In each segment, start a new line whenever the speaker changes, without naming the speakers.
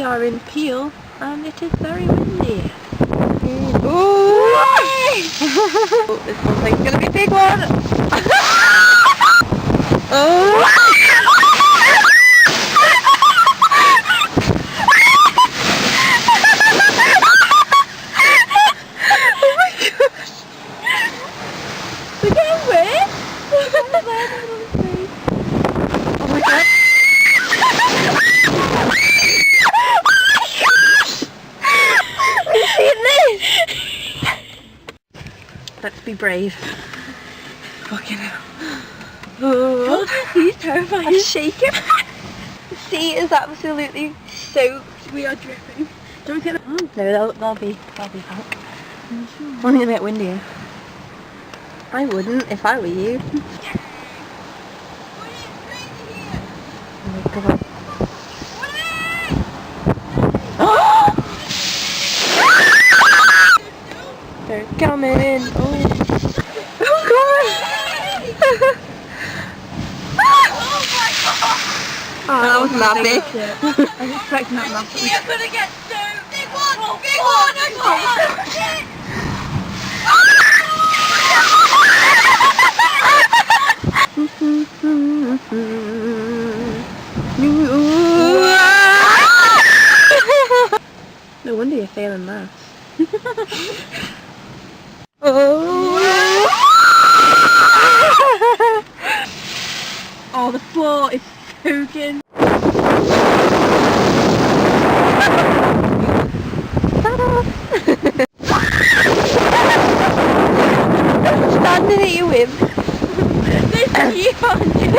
are in Peel and it is very windy.
Oh, this looks like it's gonna be a big one. Oh.
We're getting wet. Oh my god. Let's be brave.
Fucking hell.
Oh, he's terrifying.
I'm shaking. The sea is absolutely soaked.
We are dripping. Don't we get
No, they'll be out.
Only a bit windier.
I wouldn't if I were you. Oh my god. They're coming. Oh god. Oh, that was nappy.
I was expecting that massive.
You're gonna get so big one, big one,
No wonder you're failing maths. Oh, the floor is soaking.
Standing at your whim.
They keep on doing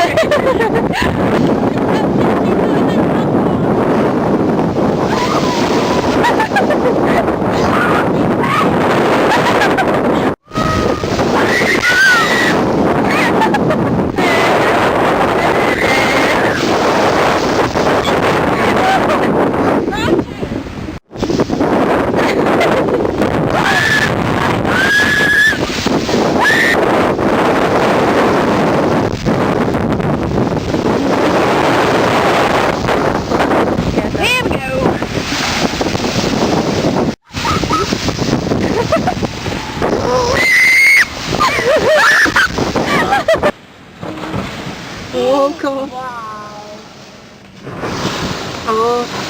Oh god.
Wow.
Oh.